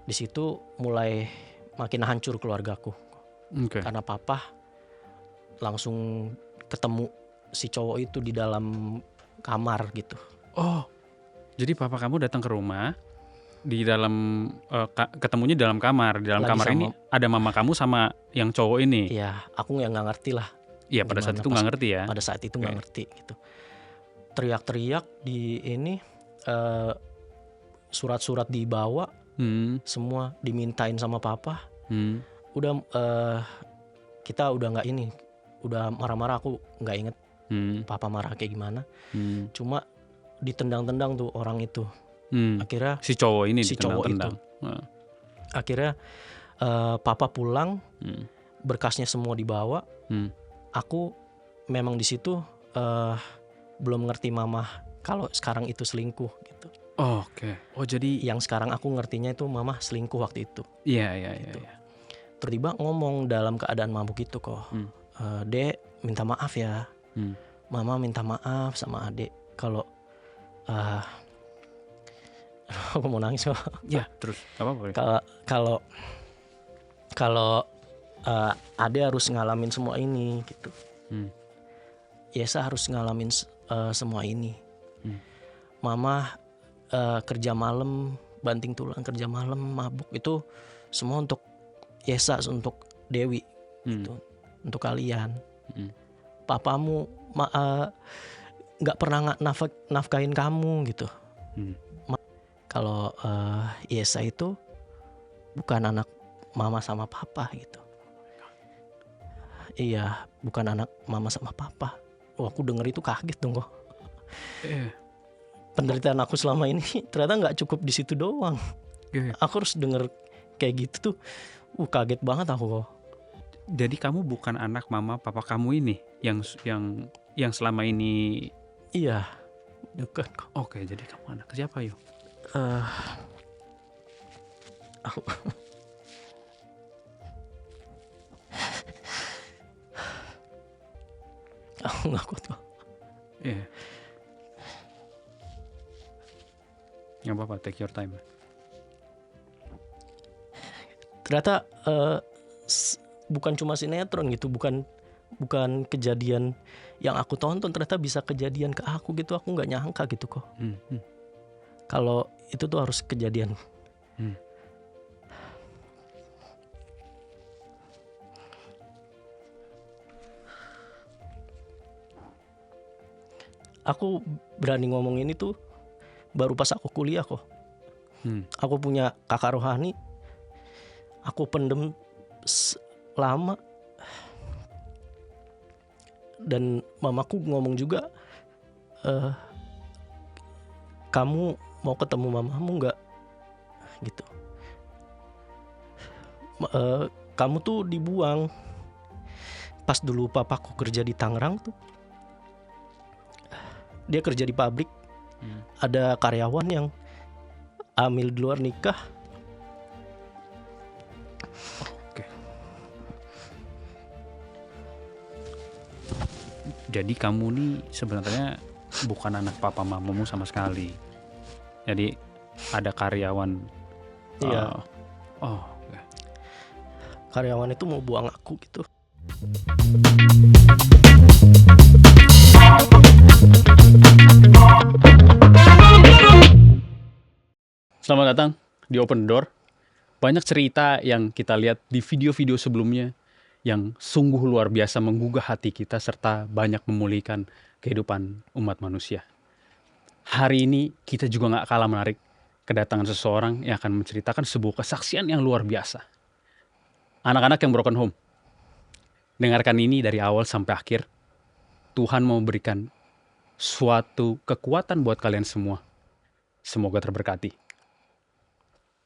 Di situ mulai makin hancur keluargaku Oke. karena papa langsung ketemu si cowok itu di dalam kamar gitu. Oh, jadi papa kamu datang ke rumah di dalam ketemunya di dalam kamar. Di dalam Lagi kamar ini sama, ada mama kamu sama yang cowok ini. ya aku yang nggak ngerti lah Iya, pada saat gimana itu pas nggak ngerti ya. pada saat itu nggak Oke. ngerti gitu. Teriak-teriak di ini, eh, surat-surat dibawa, Hmm, semua dimintain sama papa. hmm, Udah kita udah nggak ini, udah marah-marah, aku nggak inget hmm, papa marah kayak gimana. hmm, Cuma ditendang-tendang tuh orang itu. hmm. Akhirnya Si cowok ini si cowok itu, ditendang-tendang. Nah, akhirnya papa pulang, hmm, berkasnya semua dibawa. hmm. Aku memang di situ belum ngerti mama kalau sekarang itu selingkuh gitu. Oh, oke. Oh, jadi Yang sekarang aku ngertinya itu mama selingkuh waktu itu. iya, iya, iya, Gitu. iya. Tiba-tiba ngomong dalam keadaan mabuk gitu kok. Hmm, Dek, minta maaf ya. hmm. Mama minta maaf sama adek kalau eh, aku mau nangis kok. Ya, terus apa apa? Kalau kalau ade harus ngalamin semua ini gitu. Hmm, Yesa harus ngalamin semua ini. hmm, Mama kerja malam, banting tulang kerja malam, mabuk, itu semua untuk Yesa, untuk Dewi, hmm, gitu, untuk kalian. hmm. Papamu nggak pernah nafkahin kamu gitu. Hmm. Kalau Yesa itu bukan anak mama sama papa gitu. Iya, bukan anak mama sama papa. Oh, aku denger itu kaget dong kok. Eh, Penderitaan aku selama ini ternyata nggak cukup di situ doang. eh. Aku harus denger kayak gitu tuh. Kaget banget aku kok. Jadi kamu bukan anak mama papa kamu ini yang selama ini. Iya, bukan kok. Oke, jadi kamu anak siapa, yo? Eh, aku aku nggak kuat kok. Iya. Nggak apa-apa, take your time. Ternyata bukan cuma sinetron gitu, bukan kejadian yang aku tonton, ternyata bisa kejadian ke aku gitu. Aku nggak nyangka gitu kok. Hmm, hmm, Kalau itu tuh harus kejadian. hmm. Aku berani ngomong ini tuh baru pas aku kuliah kok. Hmm. Aku punya kakak rohani, aku pendem lama. Dan mamaku ngomong juga, kamu mau ketemu mamamu nggak? Gitu. Kamu tuh dibuang. Pas dulu papaku kerja di Tangerang tuh, dia kerja di pabrik. Ada karyawan yang hamil di luar nikah. Oke. Jadi kamu nih sebenarnya bukan anak papa mamamu sama sekali. Jadi ada karyawan. Iya, Oh, oke. karyawan itu mau buang aku gitu. Selamat datang di Open Door. Banyak cerita yang kita lihat di video-video sebelumnya yang sungguh luar biasa menggugah hati kita serta banyak memulihkan kehidupan umat manusia. Hari ini kita juga gak kalah menarik kedatangan seseorang yang akan menceritakan sebuah kesaksian yang luar biasa. Anak-anak yang broken home. Dengarkan ini dari awal sampai akhir. Tuhan mau memberikan suatu kekuatan buat kalian semua. Semoga terberkati.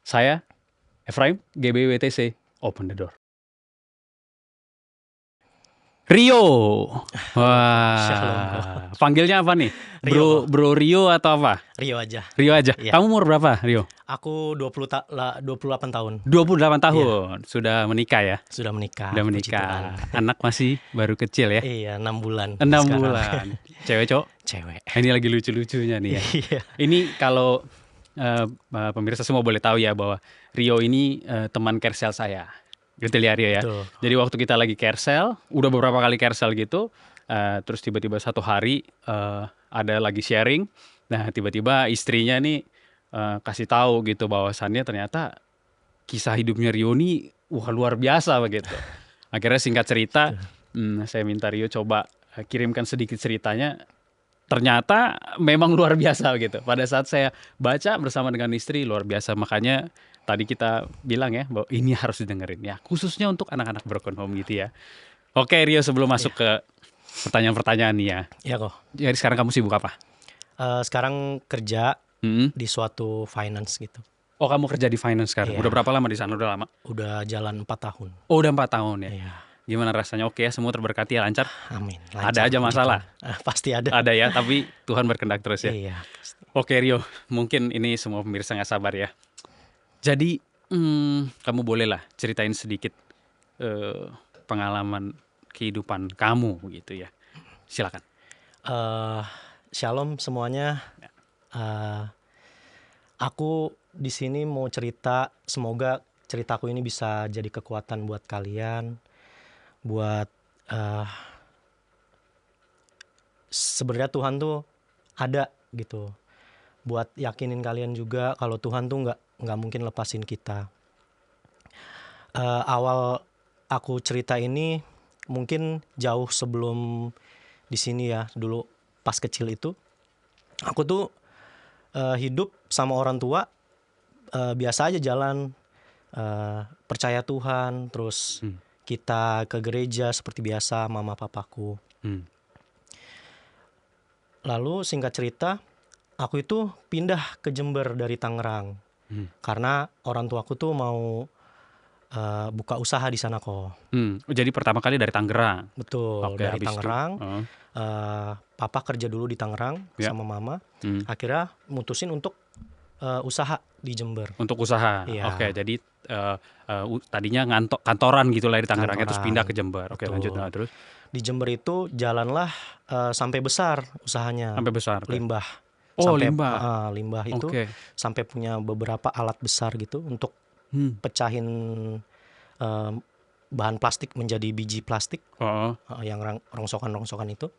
Saya, Efraim, GBWTC, Open the Door. Rio. Shalom. Wah, panggilnya apa nih? Bro Rio atau apa? Rio aja. Rio aja. Iya. Kamu umur berapa, Rio? Aku 28 tahun. 28 tahun. Sudah menikah ya? Sudah menikah. Sudah puji Tuhan. menikah. Anak masih baru kecil ya? Iya, 6 bulan. 6 sekarang. bulan. Cewek, cowok? Cewek. Ini lagi lucu-lucunya nih ya. Iya. Ini kalau pemirsa semua boleh tahu ya bahwa Rio ini teman Kersel saya. Gitu ya Rio ya. Betul. Jadi waktu kita lagi Kersel, udah beberapa kali Kersel gitu, terus tiba-tiba satu hari ada lagi sharing. Nah tiba-tiba istrinya nih kasih tahu gitu bahwasannya ternyata kisah hidupnya Rio ini wah luar biasa begitu. Akhirnya singkat cerita, saya minta Rio coba kirimkan sedikit ceritanya. Ternyata memang luar biasa gitu. Pada saat saya baca bersama dengan istri luar biasa. Makanya tadi kita bilang ya bahwa ini harus didengerin ya. Khususnya untuk anak-anak broken home gitu ya. Oke Rio, sebelum masuk ke pertanyaan-pertanyaan nih ya. Iya kok. Jadi sekarang kamu sibuk apa? Sekarang kerja Hmm? di suatu finance gitu. Oh kamu kerja di finance sekarang. Iya. Udah berapa lama di sana? Udah lama? Udah jalan 4 tahun. Oh udah 4 tahun ya. Iya. Gimana rasanya? Oke ya, semua terberkati ya, lancar? Amin. Ada aja masalah? Pasti ada. Ada ya, tapi Tuhan berkehendak terus ya. Iya. Oke Rio, mungkin ini semua pemirsa nggak sabar ya. Jadi kamu bolehlah ceritain sedikit pengalaman kehidupan kamu gitu ya. Silakan. Shalom semuanya. Aku di sini mau cerita, semoga ceritaku ini bisa jadi kekuatan buat kalian, buat sebenarnya Tuhan tuh ada gitu, buat yakinin kalian juga kalau Tuhan tuh nggak mungkin lepasin kita. Awal aku cerita ini mungkin jauh sebelum di sini ya, dulu pas kecil itu aku tuh hidup sama orang tua biasa aja jalan, percaya Tuhan, terus kita ke gereja seperti biasa mama papaku. Lalu singkat cerita aku itu pindah ke Jember dari Tangerang karena orang tuaku tuh mau buka usaha di sana kok. Jadi pertama kali dari Tangerang. Betul. Oke, dari habis itu? Tangerang. Papa kerja dulu di Tangerang Ya. sama mama. Akhirnya mutusin untuk usaha di Jember. Untuk usaha. Iya. Oke, jadi tadinya kantoran gitu lah di Tangerang, terus pindah ke Jember. Oke, Betul. lanjut. Nah, terus Di Jember itu jalanlah sampai besar usahanya. sampai besar. Oke. Limbah. Oh, Sampai, limbah. limbah itu Oke. sampai punya beberapa alat besar gitu untuk pecahin bahan plastik menjadi biji plastik, yang rongsokan-rongsokan itu.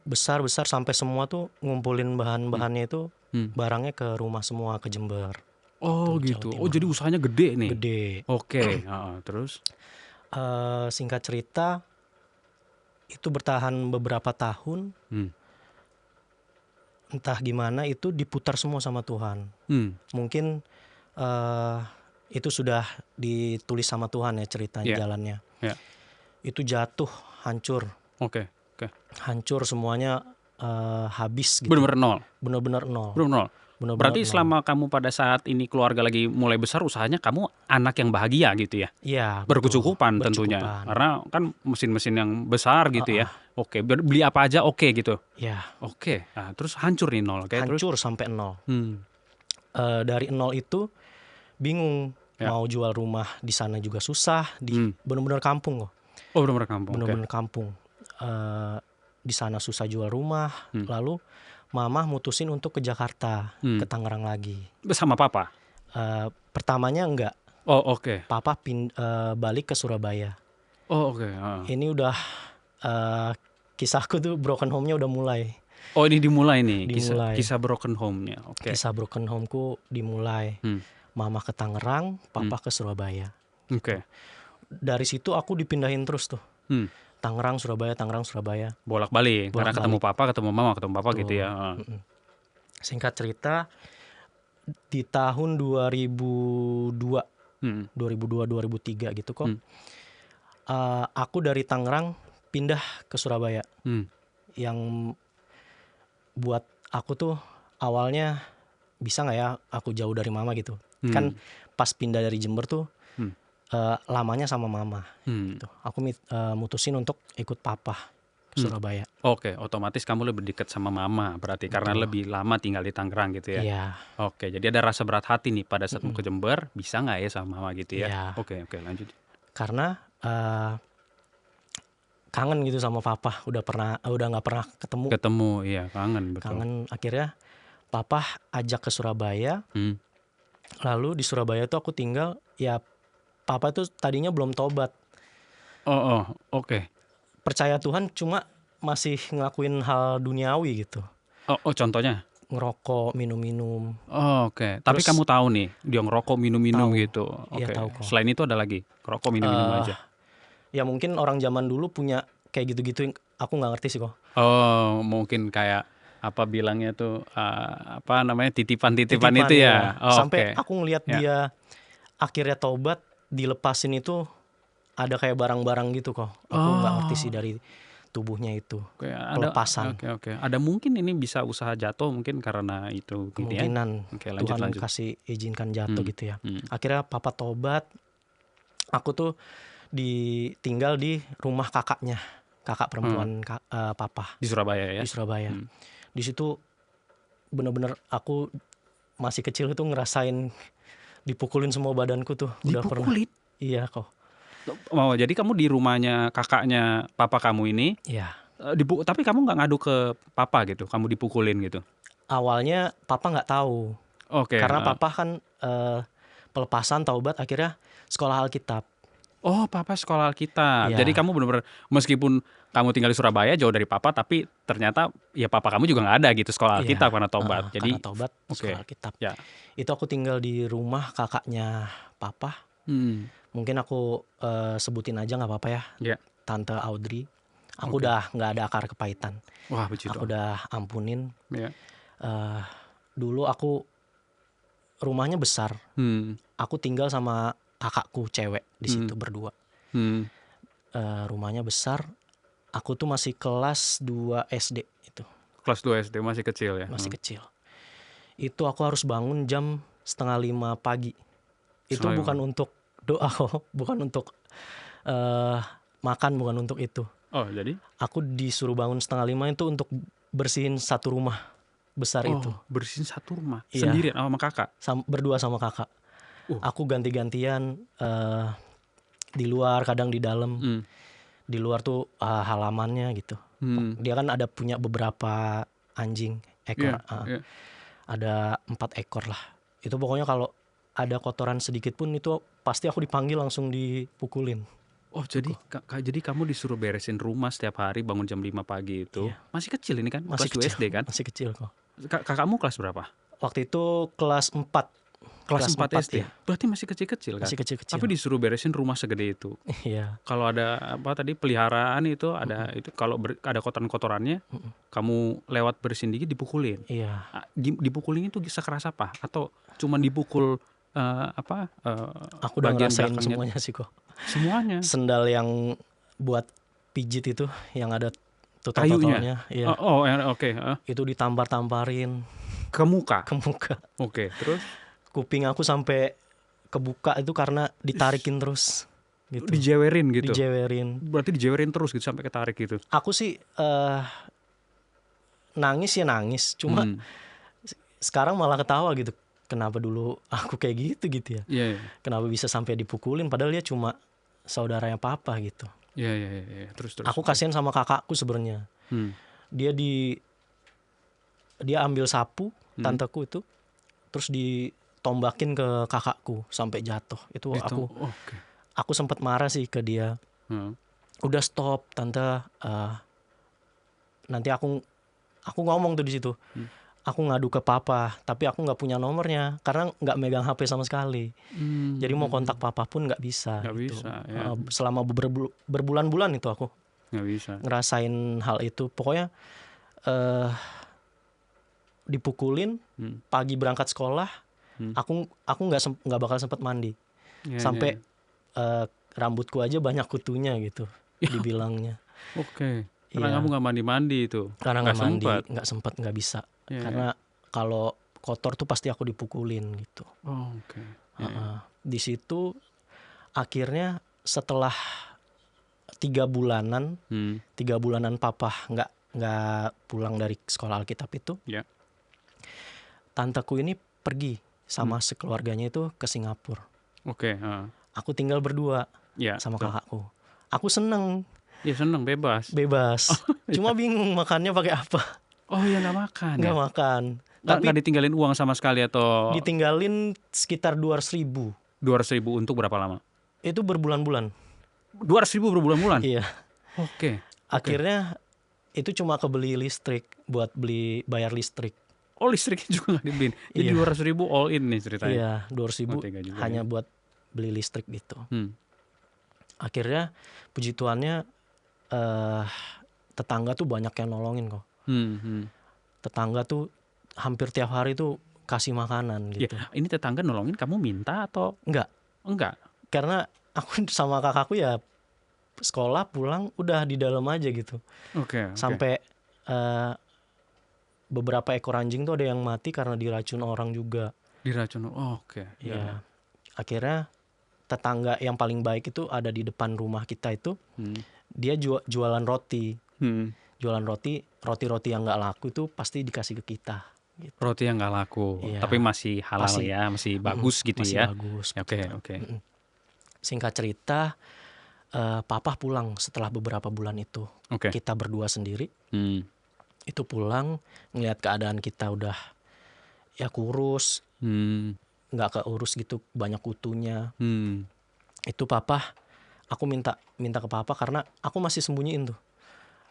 Besar-besar sampai semua tuh ngumpulin bahan-bahannya itu, barangnya ke rumah semua, ke Jember. Oh Tuh, gitu. Jawa Oh Timur. jadi usahanya gede nih. Gede. Oke. Terus? Singkat cerita itu bertahan beberapa tahun. Entah gimana itu diputar semua sama Tuhan. Mungkin itu sudah ditulis sama Tuhan ya ceritanya. Yeah. Jalannya. Yeah. Itu jatuh, hancur. Oke. Hancur semuanya, habis gitu. Benar-benar nol. Benar-benar nol. Benar-benar nol. Benar-benar Berarti nol. selama kamu pada saat ini keluarga lagi mulai besar usahanya, kamu anak yang bahagia gitu ya? Iya, Berkecukupan betul. tentunya. Berkecukupan. Karena kan mesin-mesin yang besar gitu ya. Oke, beli apa aja oke gitu. Ya, Oke. Nah, terus hancur nih nol. Oke, terus? hancur sampai nol. Dari nol itu bingung. Ya. Mau jual rumah di sana juga susah. Benar-benar kampung kok. Oh, benar-benar kampung. Benar-benar kampung. Di sana susah jual rumah. Lalu mama mutusin untuk ke Jakarta, ke Tangerang lagi. Bersama papa? Pertamanya enggak. Oh, oke. Papa balik ke Surabaya. Oh, oke. Ini udah kisahku tuh broken home-nya udah mulai. Oh, ini dimulai nih. Dimulai. Kisah broken home-nya. Oke. Kisah broken home-ku dimulai. Mama ke Tangerang, papa ke Surabaya. Oke. Dari situ aku dipindahin terus tuh. Tangerang, Surabaya. Bolak-balik. Karena ketemu papa Betul. gitu ya. Singkat cerita, di tahun 2002, 2003 gitu kok. Aku dari Tangerang pindah ke Surabaya. Yang buat aku tuh awalnya bisa nggak ya aku jauh dari mama gitu. Kan pas pindah dari Jember tuh lamanya sama mama. Gitu. Aku mutusin untuk ikut papa ke Surabaya. Oke, otomatis kamu lebih dekat sama mama berarti. Karena lebih lama tinggal di Tangerang gitu ya. Iya. Oke, jadi ada rasa berat hati nih pada saat mau ke Jember, bisa nggak ya sama mama gitu ya? Iya. Oke, lanjut. Karena kangen gitu sama papa. Udah nggak pernah ketemu. Iya, kangen betul. Kangen. Akhirnya papa ajak ke Surabaya. Lalu di Surabaya tuh aku tinggal, ya papa tuh tadinya belum tobat. Oke. Percaya Tuhan, cuma masih ngelakuin hal duniawi gitu. Contohnya? Ngerokok, minum-minum. Oke. Tapi Terus kamu tahu nih, dia ngerokok, minum-minum tahu. gitu. Iya, Oke. tahu kok. Selain itu ada lagi? Ngerokok, minum-minum aja? Ya mungkin orang zaman dulu punya kayak gitu-gitu, aku nggak ngerti sih kok. Mungkin kayak apa bilangnya tuh, apa namanya, titipan-titipan itu ya? Sampai Oke. aku ngelihat Ya. dia akhirnya taubat, dilepasin itu ada kayak barang-barang gitu kok. Aku nggak ngerti sih dari tubuhnya itu. Oke, Pelepasan. Oke. Ada mungkin ini bisa usaha jatuh mungkin karena itu gitu ya? Kemungkinan Oke, Tuhan lanjut. kasih izinkan jatuh gitu ya. Hmm. Akhirnya papa taubat. Aku tuh ditinggal di rumah kakaknya, kakak perempuan papa Di Surabaya ya? di Surabaya. Di situ bener-bener aku masih kecil itu ngerasain dipukulin semua badanku tuh. Udah pernah. Dipukulin? Iya kok. Jadi kamu di rumahnya kakaknya papa kamu ini, Iya. tapi kamu nggak ngadu ke papa gitu? Kamu dipukulin gitu? Awalnya papa nggak tahu. Oke. Karena papa kan pelepasan taubat, akhirnya sekolah Alkitab. Papa sekolah Alkitab. Iya. Jadi kamu benar-benar meskipun kamu tinggal di Surabaya jauh dari papa, tapi ternyata ya papa kamu juga nggak ada gitu sekolah Alkitab karena taubat. Karena taubat sekolah Alkitab. Ya. Itu aku tinggal di rumah kakaknya papa. Mungkin aku sebutin aja nggak apa-apa ya. Ya. Tante Audrey. Aku udah nggak ada akar kepahitan. Wah, begitu. Aku udah ampunin. Ya. Dulu aku rumahnya besar. Aku tinggal sama kakakku cewek di situ berdua. Rumahnya besar. Aku tuh masih kelas 2 SD itu. Kelas 2 SD, masih kecil ya? Masih kecil. Itu aku harus bangun jam 4:30 pagi. Itu bukan untuk doa, bukan untuk makan, bukan untuk itu. Jadi? Aku disuruh bangun 4:30 itu untuk bersihin satu rumah besar itu. Bersihin satu rumah? Iya. Sendirian sama kakak? Berdua sama kakak. Aku ganti-gantian di luar, kadang di dalam. Di luar tuh halamannya gitu. Dia kan ada punya beberapa anjing, ekor. Ada 4 ekor lah. Itu pokoknya kalau ada kotoran sedikit pun itu pasti aku dipanggil langsung dipukulin. Jadi kamu disuruh beresin rumah setiap hari, bangun jam 5 pagi itu. Iya. Masih kecil ini kan? Masih kelas 2 SD kan? Masih kecil kok. Kakakmu kelas berapa? Waktu itu kelas 4. Kelas 4 SD? Ya. Berarti masih kecil-kecil kan? Masih kecil-kecil. Tapi disuruh beresin rumah segede itu. Iya. Kalau ada peliharaan itu ada itu, kalau ada kotoran-kotorannya, kamu lewat bersihin dikit dipukulin. Iya. Dipukulin itu sekeras apa? Atau cuman dipukul aku udah ngerasain semuanya sih kok. Semuanya. Sendal yang buat pijit itu, yang ada tutol-tutolnya. Iya. Oke. Itu ditampar-tamparin ke muka. Oke, terus kuping aku sampai kebuka itu karena ditarikin terus gitu. Dijewerin gitu. Berarti dijewerin terus gitu sampai ketarik gitu. Aku sih nangis. Cuma sekarang malah ketawa gitu. Kenapa dulu aku kayak gitu ya? Iya. Kenapa bisa sampai dipukulin padahal dia cuma saudaranya papa gitu. Iya. Terus. Aku kasihan sama kakakku sebenarnya. Dia ambil sapu tanteku itu, terus ditombakin ke kakakku sampai jatuh. Itu aku sempat marah sih ke dia. Udah stop tante, nanti aku ngomong tuh di situ. Aku ngadu ke papa, tapi aku nggak punya nomornya karena nggak megang HP sama sekali. Jadi mau kontak papa pun nggak bisa. Ya. Selama berbulan-bulan itu aku nggak bisa ngerasain hal itu. Pokoknya dipukulin, pagi berangkat sekolah, aku nggak bakal sempat mandi. Sampai rambutku aja banyak kutunya gitu, dibilangnya. Oke. Karena kamu nggak mandi itu. Karena nggak sempat, nggak bisa. Karena kalau kotor tuh pasti aku dipukulin gitu. Oke. Di situ akhirnya setelah 3 bulanan papa nggak pulang dari sekolah Alkitab itu. Tanteku ini pergi sama sekeluarganya itu ke Singapura. Oke. Aku tinggal berdua sama kakakku. Aku seneng. Ya seneng, bebas. Cuma bingung makannya pakai apa. Ya nggak makan. Nggak makan. Nggak ditinggalin uang sama sekali atau ditinggalin sekitar 200.000. 200.000 untuk berapa lama? Itu berbulan-bulan. 200.000 berbulan-bulan? Iya. Oke. Akhirnya itu cuma kebeli listrik, buat bayar listrik. Oh, listriknya juga nggak dibeliin. Jadi Iya. 200.000 all in nih ceritanya. Iya, 200.000 tega juga hanya ya. buat beli listrik gitu. Akhirnya Puji Tuhannya tetangga tuh banyak yang nolongin kok. Tetangga tuh hampir tiap hari tuh kasih makanan gitu. Ya, ini tetangga nolongin kamu minta atau enggak? Karena aku sama kakakku ya sekolah pulang udah di dalam aja gitu. Oke. Sampai beberapa ekor anjing tuh ada yang mati karena diracun orang juga. Diracun. Oke. Ya. Akhirnya tetangga yang paling baik itu ada di depan rumah kita itu. Dia jualan roti. Jualan roti yang nggak laku itu pasti dikasih ke kita. Gitu. Roti yang nggak laku, tapi masih halal ya, masih bagus gitu masih ya. Bagus. Oke. Singkat cerita, papa pulang setelah beberapa bulan itu. Kita berdua sendiri. Itu pulang ngeliat keadaan kita udah ya kurus, nggak keurus gitu, banyak kutunya. Itu papa, aku minta ke papa karena aku masih sembunyiin tuh.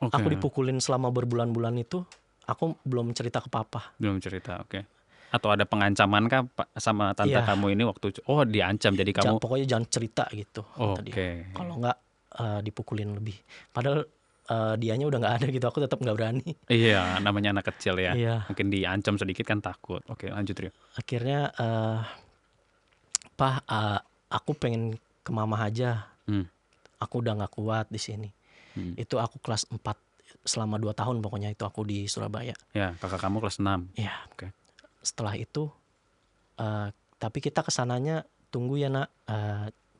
Aku dipukulin selama berbulan-bulan itu, aku belum cerita ke papa. Belum cerita, oke. Atau ada pengancaman kah sama tante kamu ini waktu diancam jadi kamu? Pokoknya jangan cerita gitu. Oke. Kalau nggak dipukulin lebih. Padahal dianya udah nggak ada gitu, aku tetap nggak berani. Iya, namanya anak kecil ya. Iya. Mungkin diancam sedikit kan takut. Oke, lanjut Rio. Akhirnya Pak, aku pengen ke mama aja. Aku udah nggak kuat di sini. Itu aku kelas 4 selama 2 tahun pokoknya itu aku di Surabaya. Ya, kakak kamu kelas 6. Iya. Oke. Setelah itu tapi kita kesananya tunggu ya nak,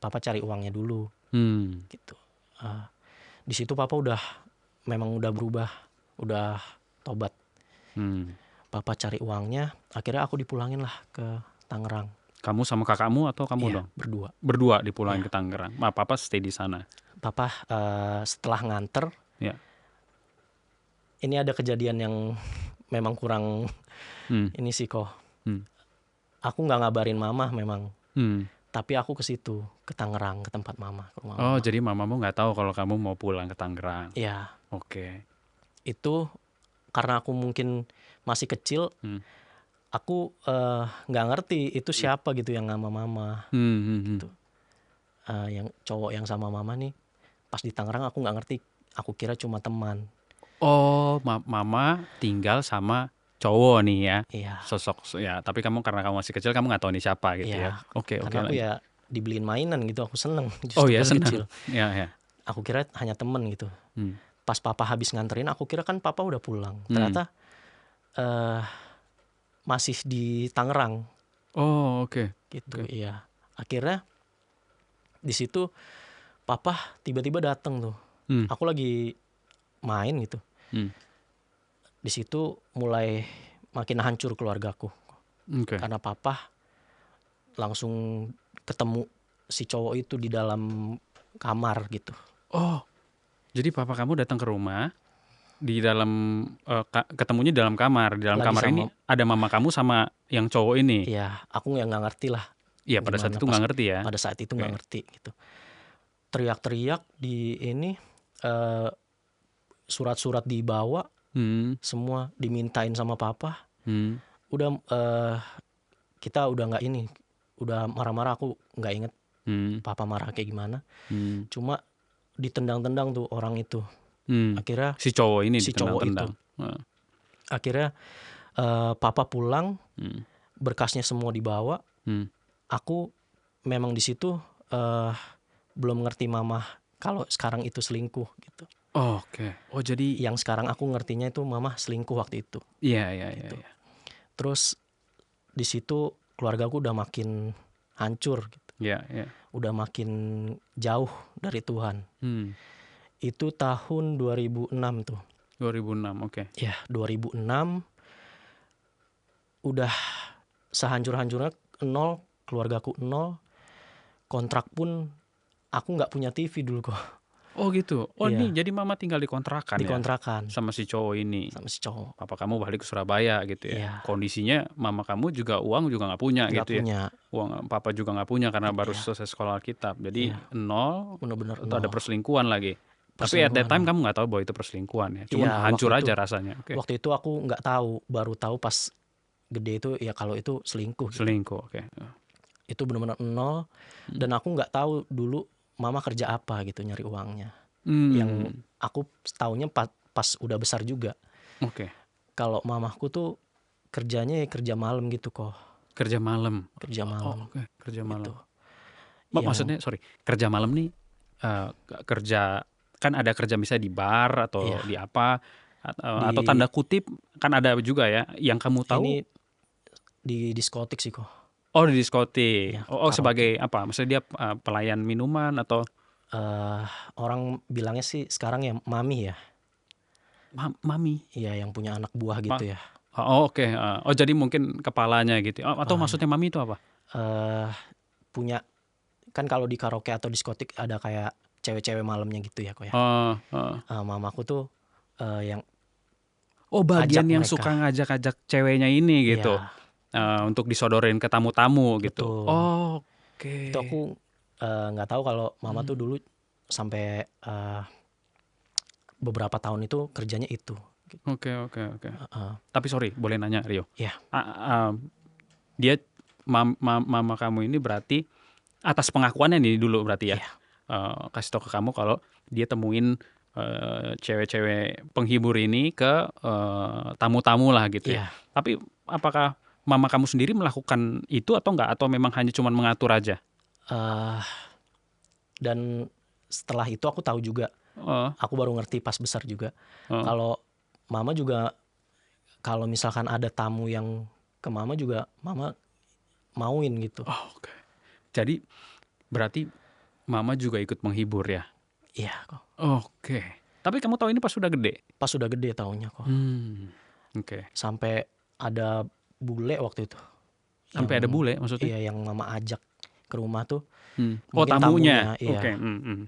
papa cari uangnya dulu. Gitu. Di situ papa memang udah berubah, udah tobat. Papa cari uangnya, akhirnya aku dipulangin lah ke Tangerang. Kamu sama kakakmu atau kamu dong? Berdua. Berdua dipulangin ke Tangerang. Papa stay di sana. Papa setelah nganter, ini ada kejadian yang memang kurang ini sih kok. Aku nggak ngabarin mama memang, tapi aku ke situ, ke Tangerang, ke tempat mama, ke rumah mama. Jadi mamamu nggak tahu kalau kamu mau pulang ke Tangerang. Iya. Oke. Itu karena aku mungkin masih kecil, aku nggak ngerti itu siapa gitu yang sama mama. Gitu. Yang cowok yang sama mama nih, pas di Tangerang aku nggak ngerti, aku kira cuma teman. Mama tinggal sama cowok nih ya. Iya. Sosok ya, tapi kamu karena kamu masih kecil kamu nggak tahu ini siapa gitu ya. Oke. Karena aku ya dibeliin mainan gitu, aku seneng. Seneng. Kecil. Ya. Aku kira hanya temen gitu. Pas papa habis nganterin, aku kira kan papa udah pulang. Ternyata masih di Tangerang. Oke. Gitu. Iya. Akhirnya di situ papa tiba-tiba datang tuh. Aku lagi main gitu. Di situ mulai makin hancur keluargaku. Karena papa langsung ketemu si cowok itu di dalam kamar gitu. Jadi papa kamu datang ke rumah, di dalam ketemunya di dalam kamar. Di dalam lagi kamar ini ada mama kamu sama yang cowok ini. Iya, aku yang nggak ngerti lah. Iya, pada saat itu nggak ngerti ya. Pada saat itu nggak ngerti gitu. Teriak-teriak di ini, surat-surat dibawa, semua dimintain sama papa. Udah kita udah nggak ini, udah marah-marah, aku nggak inget papa marah kayak gimana. Cuma ditendang-tendang tuh orang itu. Akhirnya si cowok ini ditendang-tendang. Akhirnya papa pulang, berkasnya semua dibawa. Aku memang di situ belum ngerti mama kalau sekarang itu selingkuh gitu. Oke. Jadi yang sekarang aku ngertinya itu mama selingkuh waktu itu. Iya. Gitu. Terus di situ keluargaku udah makin hancur gitu. Iya. Udah makin jauh dari Tuhan. Itu tahun 2006 tuh. 2006, oke. Ya, 2006 udah sehancur-hancurnya nol, keluargaku nol. Kontrak pun aku nggak punya TV dulu kok. Oh gitu. Oh ini Iya, jadi mama tinggal di kontrakan di ya kontrakan sama si cowok ini. sama si cowok. Papa kamu balik ke Surabaya gitu ya. Iya, Kondisinya mama kamu juga uang juga nggak punya nggak gitu ya. punya. Uang papa juga nggak punya karena baru Iya, selesai sekolah Alkitab. Jadi iya, nol, bener-bener itu ada nol. perselingkuhan lagi. Tapi at that time Perselingkuhan. kamu nggak tahu bahwa itu perselingkuhan ya. Cuman Iya, hancur aja rasanya. Oke. waktu itu aku nggak tahu, baru tahu pas gede itu ya kalau itu selingkuh gitu. Selingkuh. Oke. Itu bener-bener nol, dan aku nggak tahu dulu mama kerja apa gitu nyari uangnya. Yang Hmm. aku taunya pas udah besar juga. Oke. Kalau mamaku tuh kerjanya ya kerja malam gitu kok, Kerja malam. kerja Oh, malam oke. Kerja malam. gitu. Yang Maksudnya sorry, kerja malam nih kerja kan ada kerja misalnya di bar atau iya di apa atau di tanda kutip kan ada juga ya yang kamu tahu. ini di diskotik sih kok. Oh di diskotik. Ya Oh karaoke. sebagai apa? Maksudnya dia pelayan minuman atau Orang bilangnya sih sekarang ya mami ya. mami? Iya yang punya anak buah Ma- gitu ya. Oh oke. Oh jadi mungkin kepalanya gitu. Oh, atau Kepalanya. maksudnya mami itu apa? eh Punya, kan kalau di karaoke atau diskotik ada kayak cewek-cewek malamnya gitu ya kok ya. Mamaku tuh yang Oh ajak bagian yang mereka. suka ngajak-ngajak ceweknya ini gitu. Iya, Untuk disodorin ke tamu-tamu gitu. betul. Oh, Itu oke. aku nggak tahu kalau mama tuh dulu sampai beberapa tahun itu kerjanya itu. Oke, oke, oke. Heeh. Tapi sorry, boleh nanya Rio? Iya, Dia mama kamu ini berarti atas pengakuannya nih dulu berarti ya, iya, kasih tahu ke kamu kalau dia temuin cewek-cewek penghibur ini ke tamu-tamu lah gitu ya. iya. Tapi apakah mama kamu sendiri melakukan itu atau enggak? Atau memang hanya cuma mengatur aja? Eh, dan setelah itu aku tahu juga, Oh, aku baru ngerti pas besar juga oh, kalau mama juga, kalau misalkan ada tamu yang ke mama juga mama mauin gitu. oh, oke. Jadi berarti mama juga ikut menghibur ya? Iya kok. Oke. Tapi kamu tahu ini pas sudah gede? Pas sudah gede taunya kok. Oke. Sampai ada bule waktu itu. Sampai ada Yang bule maksudnya? iya yang mama ajak ke rumah tuh. Oh Mungkin tamunya? tamunya, iya. Oke.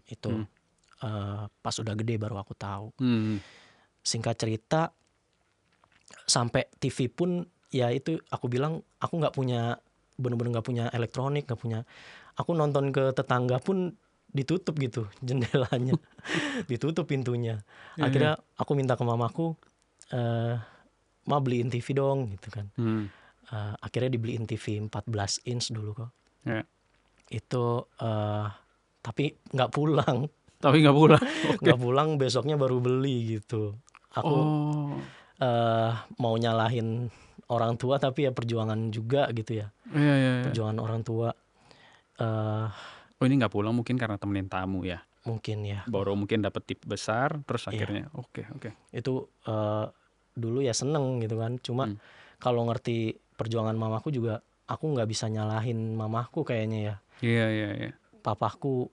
Itu pas udah gede baru aku tahu. Hmm. Singkat cerita, sampai TV pun ya itu aku bilang aku nggak punya, bener-bener nggak punya elektronik, nggak punya. Aku nonton ke tetangga pun ditutup gitu jendelanya, ditutup pintunya. Iya, iya. Akhirnya aku minta ke mamaku, ma beliin TV dong gitu kan. Akhirnya dibeliin TV 14 inch dulu kok. Ya. Itu tapi nggak pulang. Tapi nggak pulang. Oke. Nggak pulang, besoknya baru beli gitu. Aku Oh. mau nyalahin orang tua tapi ya perjuangan juga gitu ya. Iya, iya, iya. Perjuangan orang tua. Oh ini nggak pulang mungkin karena temenin tamu ya. Mungkin ya. Baru mungkin dapat tip besar, terus Iya. akhirnya oke. Itu dulu ya seneng gitu kan. Cuma kalau ngerti perjuangan mamaku juga, aku nggak bisa nyalahin mamaku kayaknya ya. Iya. Papaku,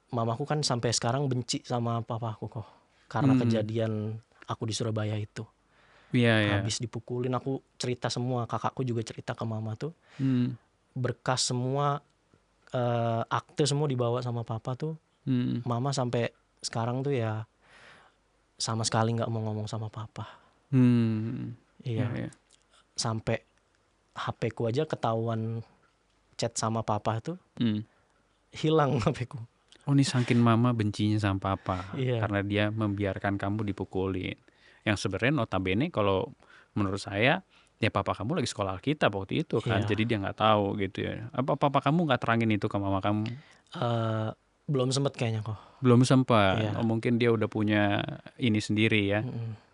mamaku kan sampai sekarang benci sama papaku kok. Karena kejadian aku di Surabaya itu. Iya. Habis dipukulin, aku cerita semua, kakakku juga cerita ke mama tuh. Hmm. Berkas semua, akte semua dibawa sama papa tuh. Mama sampai sekarang tuh ya sama sekali nggak mau ngomong sama papa. Iya. Sampai HP ku aja ketahuan chat sama papa tuh hilang HP ku. Oh ini saking mama bencinya sama papa. Iya. Karena dia membiarkan kamu dipukulin. Yang sebenarnya notabene kalau menurut saya ya papa kamu lagi sekolah Alkitab waktu itu kan. Iya. Jadi dia nggak tahu gitu ya. Apa papa kamu nggak terangin itu ke mama kamu? Belum sempet kayaknya kok. Belum sempat. Iya. Oh mungkin dia udah punya ini sendiri ya.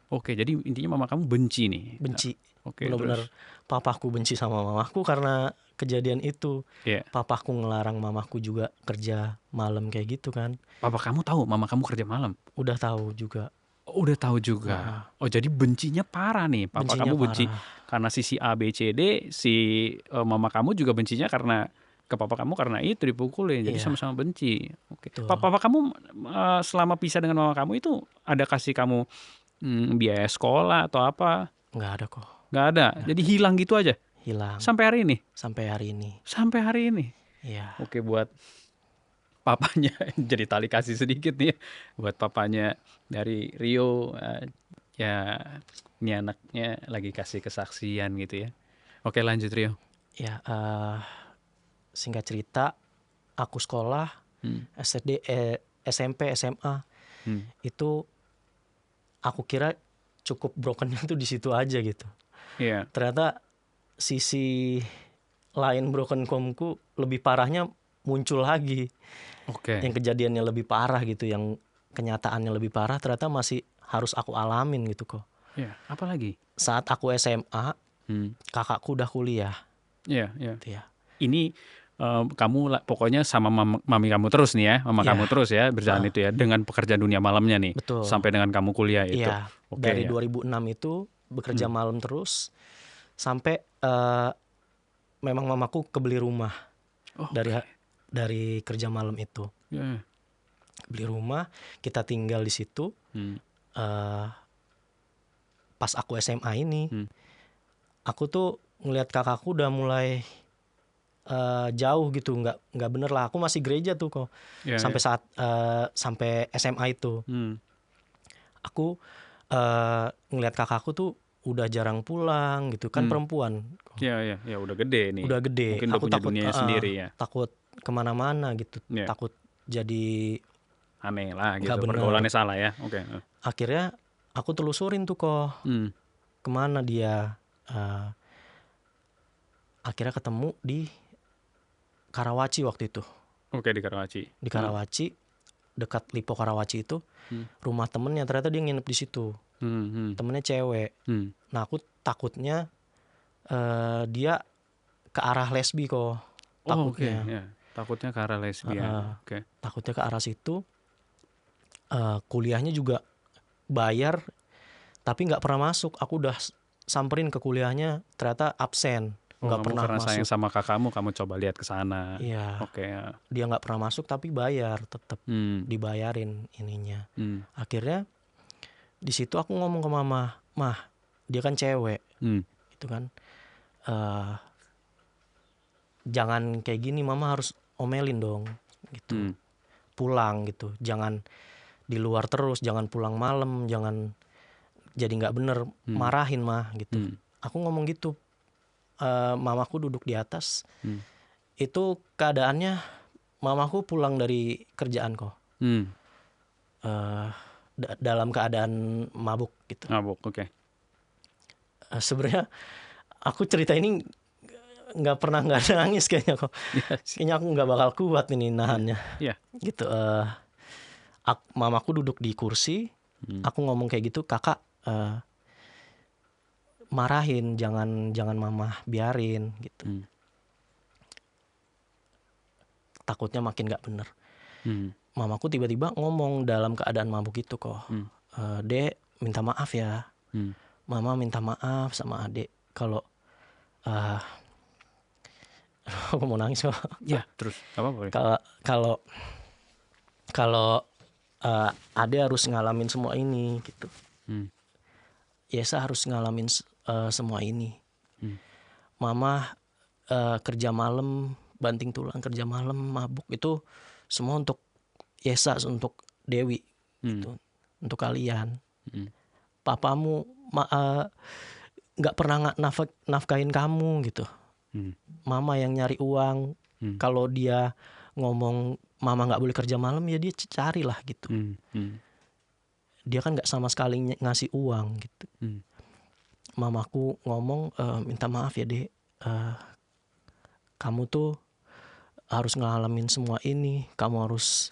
Oke jadi intinya mama kamu benci nih. Benci. Oke, Bener-bener papaku benci sama mamaku karena kejadian itu. Iya. Papaku ngelarang mamaku juga kerja malam kayak gitu kan. Papa kamu tahu mama kamu kerja malam? Udah tahu juga. Oh, udah tahu juga. Oh jadi bencinya parah nih. Papa Bencinya kamu benci parah. karena sisi A B C D, si mama kamu juga bencinya karena ke papa kamu karena itu dipukulin. Jadi Iya. sama-sama benci. Oke. Betul. Papa kamu selama pisah dengan mama kamu itu ada kasih kamu biaya sekolah atau apa? Nggak ada kok. Nggak ada. Jadi hilang gitu aja. Hilang Sampai hari ini. sampai hari ini. Sampai hari ini. Iya. Oke buat papanya jadi tali kasih sedikit nih buat papanya dari Rio. Ya ini anaknya lagi kasih kesaksian gitu ya. Oke, lanjut Rio. Ya, singkat cerita, aku sekolah SD, SMP, SMA itu aku kira cukup brokennya tuh di situ aja gitu. Iya. Ternyata sisi lain broken homeku lebih parahnya muncul lagi. Oke. Yang kejadiannya lebih parah gitu, yang kenyataannya lebih parah ternyata masih harus aku alamin gitu kok. Iya, apa lagi? Saat aku SMA, kakakku udah kuliah. Iya, iya. Gitu ya. Ini kamu pokoknya sama mami kamu terus nih ya, mama Iya. kamu terus ya berjalan itu ya dengan pekerjaan dunia malamnya nih. Betul. Sampai dengan kamu kuliah itu. Iya. Oke, Dari ya. 2006 itu bekerja malam terus sampai memang mamaku kebeli rumah. Oh, dari kerja malam itu. Yeah. Beli rumah, kita tinggal di situ. Pas aku SMA ini, aku tuh ngelihat kakakku udah mulai jauh gitu, nggak bener lah. Aku masih gereja tuh kok. Yeah, sampai saat sampai SMA itu, aku ngelihat kakakku tuh udah jarang pulang gitu kan, perempuan. Iya, udah gede nih. Udah gede. Mungkin udah Aku punya takut dunia sendiri ya. takut kemana-mana gitu. Yeah. Takut jadi aneh lah gitu. Nggak bener. Pergaulannya salah ya. Oke. Akhirnya aku telusurin tuh kok. Kemana dia. Akhirnya ketemu di Karawaci waktu itu. Oke, di Karawaci. Di Karawaci, dekat Lipo Karawaci itu, rumah temennya, ternyata dia nginep di situ. Temennya cewek. Nah, aku takutnya dia ke arah lesbi kok. Takutnya. Oke, ya. Takutnya ke arah lesbian. Oke. Takutnya ke arah situ. Kuliahnya juga bayar, tapi nggak pernah masuk. Aku udah samperin ke kuliahnya, ternyata absen. Nggak pernah karena masuk. sayang sama kakakmu, kamu coba lihat ke sana. Iya. Oke. Ya. Dia nggak pernah masuk tapi bayar, tetap dibayarin ininya. Akhirnya di situ aku ngomong ke mama, mah dia kan cewek, gitu kan. Jangan kayak gini, mama harus omelin dong, gitu. Pulang gitu, jangan di luar terus, jangan pulang malam, jangan jadi nggak bener, marahin mah gitu. Aku ngomong gitu. Mamaku duduk di atas. Itu keadaannya mamaku pulang dari kerjaan kok. Dalam keadaan mabuk gitu. Mabuk, oke. Sebenarnya aku cerita ini nggak pernah nggak nangis kayaknya kok. Kayaknya aku nggak bakal kuat ini nahannya. Gitu. Mamaku duduk di kursi. Aku ngomong kayak gitu, kakak marahin, jangan mama biarin gitu. Takutnya makin nggak bener. Mamaku tiba-tiba ngomong dalam keadaan mabuk itu kok. Dek, minta maaf ya. Mama minta maaf sama adek kalau aku mau nangis kok. Ya, terus apa? Kalau adek harus ngalamin semua ini gitu. Yesa harus ngalamin semua ini. Mama kerja malam, banting tulang, kerja malam, mabuk, itu semua untuk Yesa, untuk Dewi gitu. Untuk kalian. Papamu nggak pernah nafkahin kamu gitu. Mama yang nyari uang. Kalau dia ngomong mama nggak boleh kerja malam, ya dia carilah gitu. Dia kan nggak sama sekali ngasih uang gitu. Mamaku ngomong, minta maaf ya dek, kamu tuh harus ngalamin semua ini, kamu harus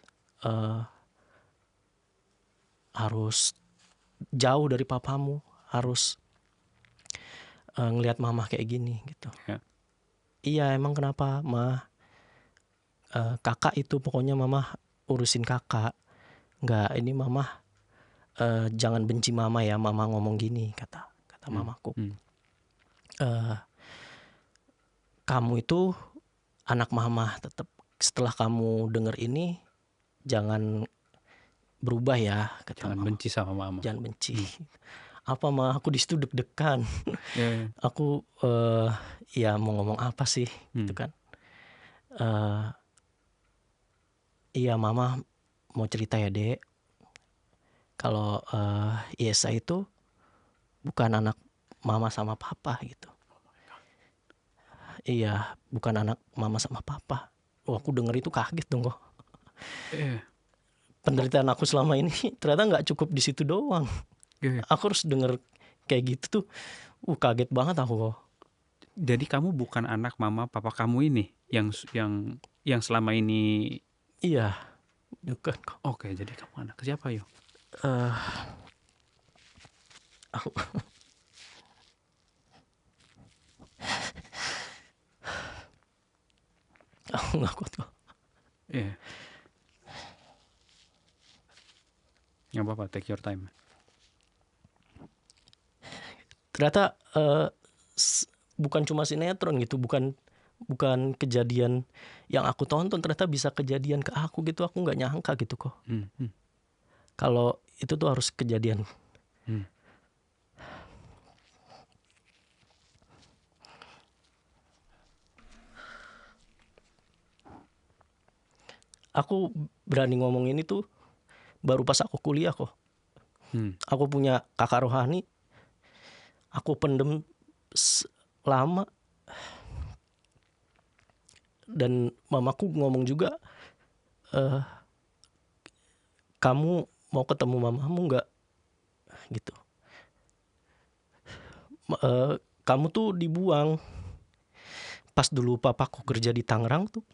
jauh dari papamu, harus ngelihat mama kayak gini gitu. Iya, emang kenapa mah? Kakak itu pokoknya mama urusin kakak. Nggak, ini mama jangan benci mama ya, mama ngomong gini, kata mamaku. Kamu itu anak mama tetap. Setelah kamu denger ini, jangan berubah ya, kata jangan mama. Benci sama mama. Jangan benci. Apa mah, aku di situ deg-degan. Aku ya mau ngomong apa sih gitu kan. Iya, mama mau cerita ya, Dek. Kalau Yesa itu bukan anak mama sama papa gitu. Iya, bukan anak mama sama papa. Oh, aku denger itu kaget dong kok. Eh, Penderitaan aku selama ini ternyata nggak cukup di situ doang. eh. Aku harus denger kayak gitu tuh. Kaget banget aku kok. Jadi kamu bukan anak mama papa kamu ini yang selama ini. Iya, bukan kok. Oke, jadi kamu anak siapa, Yo? Eh, aku aku nggak kuat kok. Iya. Nggak apa-apa, take your time. Ternyata bukan cuma sinetron gitu, bukan kejadian yang aku tonton, ternyata bisa kejadian ke aku gitu. Aku nggak nyangka gitu kok. Kalau itu tuh harus kejadian. Aku berani ngomong ini tuh baru pas aku kuliah kok. Aku punya kakak rohani, aku pendem lama. Dan mamaku ngomong juga, kamu mau ketemu mamamu nggak? Gitu. Kamu tuh dibuang. Pas dulu papaku kerja di Tangerang tuh,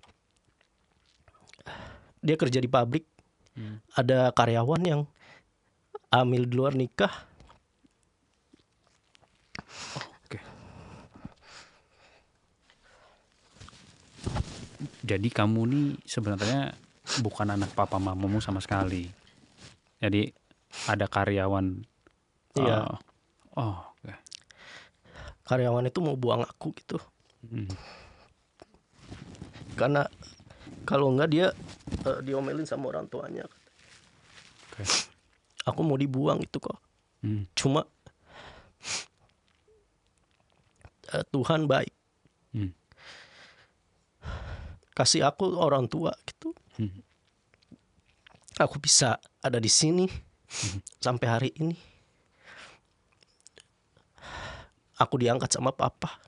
dia kerja di pabrik. Ada karyawan yang hamil di luar nikah. Oke. Jadi kamu nih sebenarnya bukan anak papa mamamu sama sekali. Jadi ada karyawan. Iya. Oke. Karyawan itu mau buang aku gitu. Karena kalau enggak dia diomelin sama orang tuanya. Oke. Aku mau dibuang itu kok. Cuma Tuhan baik. Kasih aku orang tua gitu. Aku bisa ada di sini sampai hari ini. Aku diangkat sama papa.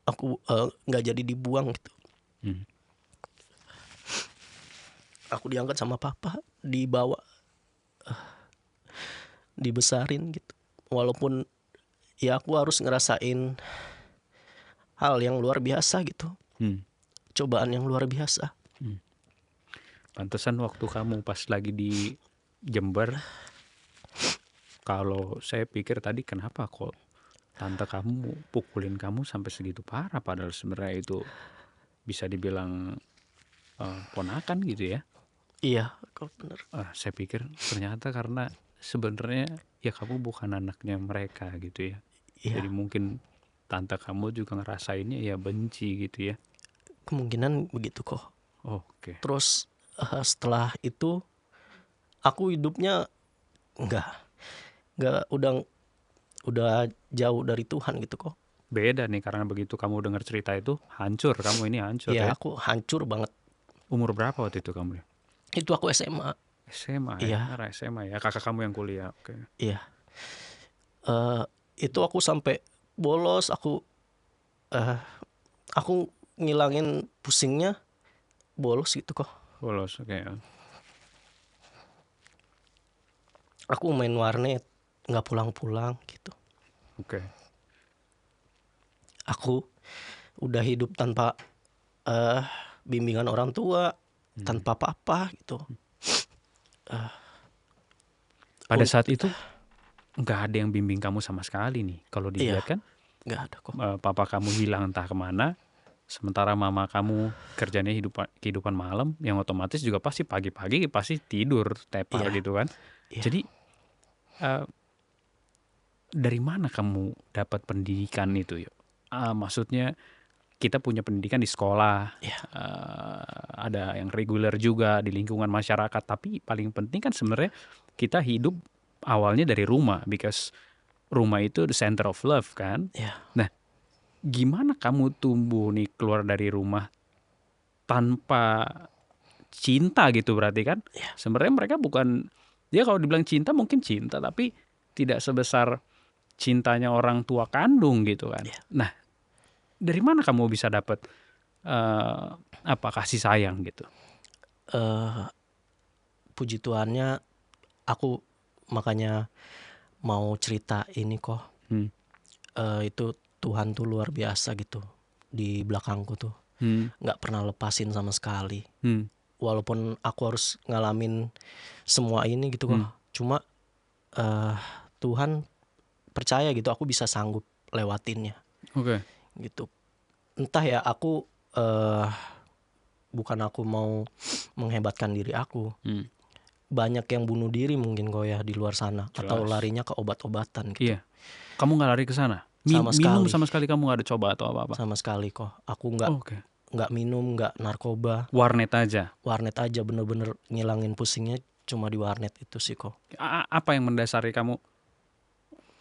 Aku nggak jadi dibuang gitu. Aku diangkat sama papa, dibawa, dibesarin gitu. Walaupun ya aku harus ngerasain hal yang luar biasa gitu. Cobaan yang luar biasa. Pantesan waktu kamu pas lagi di Jember, kalau saya pikir tadi kenapa kok tante kamu pukulin kamu sampai segitu parah, padahal sebenarnya itu bisa dibilang ponakan gitu ya. Iya, kok bener. Saya pikir ternyata karena sebenarnya ya kamu bukan anaknya mereka gitu ya. Iya. Jadi mungkin tante kamu juga ngerasainnya ya benci gitu ya. Kemungkinan begitu kok. Oke. Terus setelah itu aku hidupnya nggak udah jauh dari Tuhan gitu kok. Beda nih karena begitu kamu dengar cerita itu hancur, kamu ini hancur Iya, ya. aku hancur banget. Umur berapa waktu itu kamu? Itu aku SMA. SMA Iya. ya, SMA ya. Kakak kamu yang kuliah. Oke. Iya. Itu aku sampai bolos, aku ngilangin pusingnya, bolos gitu kok. Bolos, oke. Aku main warnet, nggak pulang-pulang gitu. Oke. Aku udah hidup tanpa bimbingan orang tua, tanpa apa-apa gitu. Pada saat itu nggak ada yang bimbing kamu sama sekali nih. Kalau dilihat kan, nggak ada kok. papa kamu hilang entah kemana. Sementara mama kamu kerjanya kehidupan malam, yang otomatis juga pasti pagi-pagi pasti tidur tepar gitu kan. Jadi dari mana kamu dapat pendidikan itu? Maksudnya kita punya pendidikan di sekolah, ada yang reguler juga di lingkungan masyarakat. Tapi paling penting kan sebenarnya kita hidup awalnya dari rumah, because rumah itu the center of love kan. Nah, gimana kamu tumbuh nih keluar dari rumah tanpa cinta gitu berarti kan. Iya. Sebenarnya mereka bukan, dia kalau dibilang cinta mungkin cinta, tapi tidak sebesar cintanya orang tua kandung gitu kan. Iya. Nah, dari mana kamu bisa dapat kasih sayang gitu? Puji Tuhannya aku makanya mau cerita ini kok. Itu Tuhan tuh luar biasa gitu di belakangku tuh. Nggak pernah lepasin sama sekali. Walaupun aku harus ngalamin semua ini gitu kok. Cuma Tuhan percaya gitu aku bisa sanggup lewatinnya. Oke. Gitu. Entah ya, aku bukan aku mau menghebatkan diri aku. Banyak yang bunuh diri mungkin kok ya di luar sana. Jelas. Atau larinya ke obat-obatan gitu. Iya. Kamu nggak lari ke sana? Minum sama sekali kamu nggak ada coba atau apa-apa? Sama sekali kok. Aku nggak minum, nggak narkoba. Warnet aja? Warnet aja, bener-bener ngilangin pusingnya cuma di warnet itu sih kok. Apa yang mendasari kamu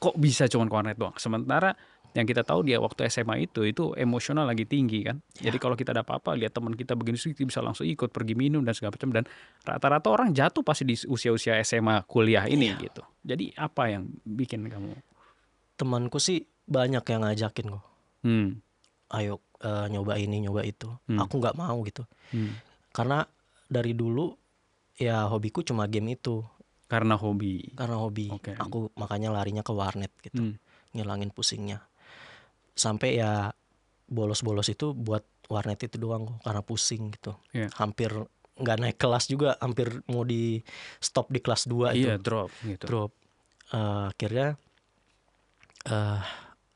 kok bisa cuma ke warnet doang? Sementara yang kita tahu dia waktu SMA itu emosional lagi tinggi kan. Jadi kalau kita ada apa-apa, lihat teman kita begini kita bisa langsung ikut pergi minum dan segala macam. Dan rata-rata orang jatuh pasti di usia-usia SMA kuliah ini gitu. Jadi apa yang bikin kamu? Temanku sih banyak yang ngajakin kok. Ayo nyoba ini, nyoba itu. Aku nggak mau gitu. Karena dari dulu ya hobiku cuma game itu. Karena hobi. Okay. Aku makanya larinya ke warnet gitu. Ngilangin pusingnya. Sampai ya bolos-bolos itu buat warnet itu doang kok. Karena pusing gitu. Hampir nggak naik kelas juga. Hampir mau di stop di kelas 2 itu. Drop gitu. Drop. Akhirnya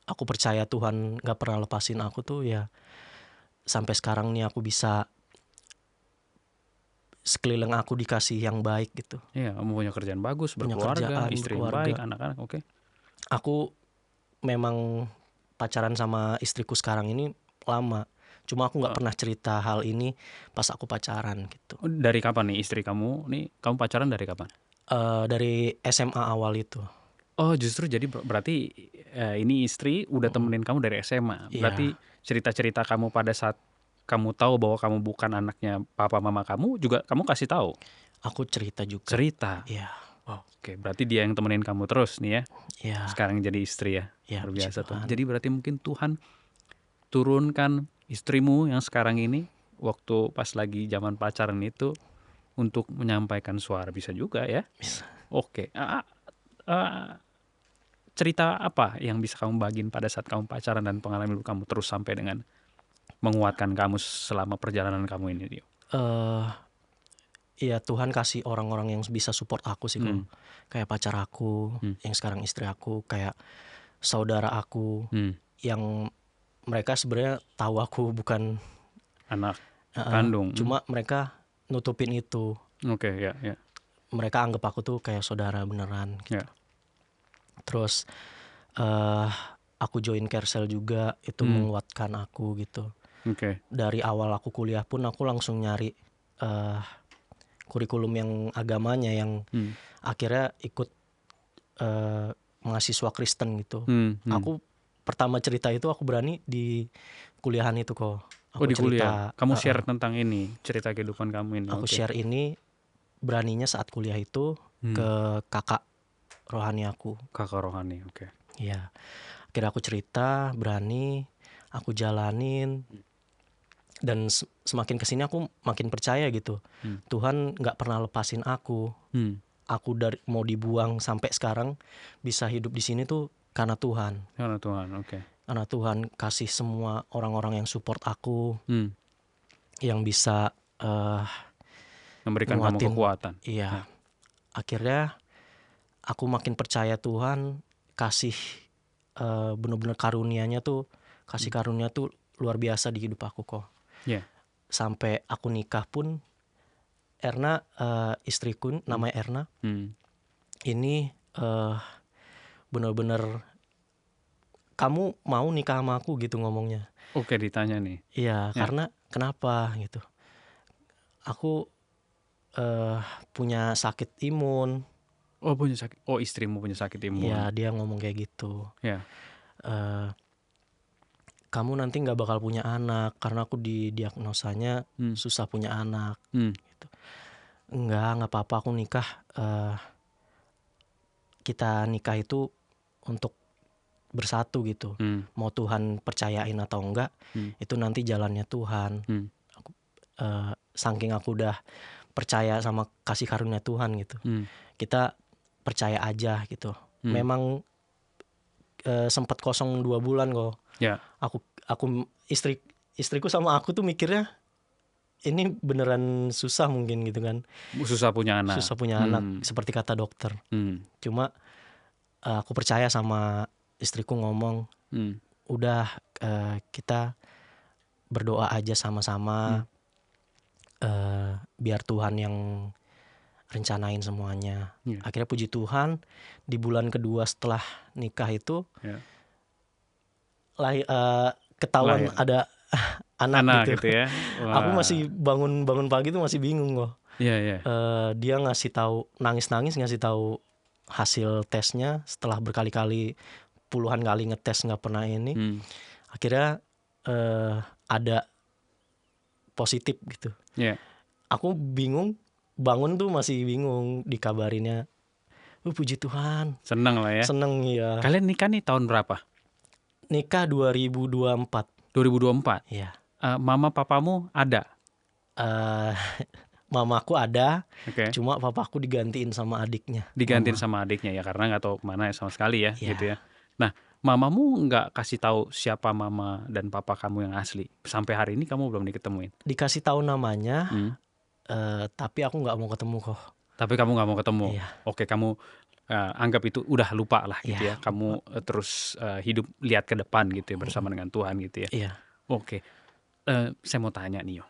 aku percaya Tuhan gak pernah lepasin aku tuh ya. Sampai sekarang nih aku bisa, sekeliling aku dikasih yang baik gitu. Iya, kamu punya kerjaan bagus, berkeluarga, istri yang baik, anak-anak, oke. Aku memang pacaran sama istriku sekarang ini lama. Cuma aku gak pernah cerita hal ini pas aku pacaran gitu. Dari kapan nih istri kamu? Kamu pacaran dari kapan? Dari SMA awal itu. Oh, justru jadi berarti ini istri udah temenin kamu dari SMA. Berarti cerita-cerita kamu pada saat kamu tahu bahwa kamu bukan anaknya papa mama kamu juga kamu kasih tahu? Aku cerita juga. Cerita? Iya. Oke, berarti dia yang temenin kamu terus nih ya? Iya. Sekarang jadi istri ya? Iya, luar biasa tuh. Jadi berarti mungkin Tuhan turunkan istrimu yang sekarang ini waktu pas lagi zaman pacaran itu untuk menyampaikan suara, bisa juga ya? Bisa. Oke. Cerita apa yang bisa kamu bagiin pada saat kamu pacaran dan pengalaman hidup kamu terus sampai dengan menguatkan kamu selama perjalanan kamu ini, Dio? Iya, Tuhan kasih orang-orang yang bisa support aku sih kok. Kayak pacar aku, yang sekarang istri aku, kayak saudara aku, yang mereka sebenarnya tahu aku bukan anak kandung. Cuma mereka nutupin itu. Oke, ya. Mereka anggap aku tuh kayak saudara beneran gitu. Terus aku join Kersel juga, itu menguatkan aku gitu. Dari awal aku kuliah pun aku langsung nyari kurikulum yang agamanya yang akhirnya ikut mahasiswa Kristen gitu. Aku pertama cerita itu aku berani di kuliahan itu kok. Aku di cerita, kuliah. Kamu share tentang ini, cerita kehidupan kamu ini. Aku share ini beraninya saat kuliah itu ke kakak rohani aku. Kakak rohani, oke. Iya. Akhirnya aku cerita, berani, aku jalanin. Dan semakin kesini aku makin percaya gitu. Tuhan gak pernah lepasin aku. Aku mau dibuang sampai sekarang bisa hidup di sini tuh karena Tuhan. Karena Tuhan, oke. Karena Tuhan kasih semua orang-orang yang support aku, yang bisa memberikan kamu kekuatan. Iya. Akhirnya aku makin percaya Tuhan kasih bener-bener karunia-Nya tuh, kasih karunia tuh luar biasa di hidup aku kok. Sampai aku nikah pun Erna, istriku namanya Erna, ini bener-bener kamu mau nikah sama aku gitu ngomongnya. Oke, ditanya nih. Iya, karena kenapa gitu. Aku punya sakit imun. Oh, punya sakit. Oh, istrimu punya sakit imun. Iya, dia ngomong kayak gitu. Kamu nanti nggak bakal punya anak karena aku didiagnosanya susah punya anak. Gitu. Nggak apa-apa aku nikah. Kita nikah itu untuk bersatu gitu. Mau Tuhan percayain atau enggak, itu nanti jalannya Tuhan. Saking aku udah percaya sama kasih karunia Tuhan gitu. Kita percaya aja gitu. Memang sempat kosong 2 bulan kok. Ya. Aku istriku sama aku tuh mikirnya ini beneran susah mungkin gitu kan. Susah punya anak. Susah punya anak seperti kata dokter. Cuma aku percaya sama istriku ngomong, udah kita berdoa aja sama-sama. Biar Tuhan yang rencanain semuanya. Akhirnya puji Tuhan di bulan kedua setelah nikah itu ketahuan ada anak gitu ya. Aku masih bangun pagi tuh masih bingung kok. Dia ngasih tahu, nangis ngasih tahu hasil tesnya setelah berkali-kali, puluhan kali ngetes nggak pernah ini. Akhirnya ada positif gitu. Aku bingung, bangun tuh masih bingung dikabarinnya. Puji Tuhan. Seneng lah ya. Seneng ya. Kalian nikah nih tahun berapa? Nikah 2024. 2024? Iya. Mama papamu ada? Mamaku ada, cuma papaku digantiin sama adiknya. Digantiin sama adiknya ya, karena nggak tahu kemana sama sekali ya, gitu ya. Nah, mamamu nggak kasih tahu siapa mama dan papa kamu yang asli? Sampai hari ini kamu belum diketemuin? Dikasih tahu namanya, tapi aku nggak mau ketemu kok. Tapi kamu nggak mau ketemu? Iya. Oke, kamu anggap itu udah lupa lah gitu ya. Kamu terus hidup lihat ke depan gitu ya, bersama dengan Tuhan gitu ya. Iya. Oke, saya mau tanya nih, Yo.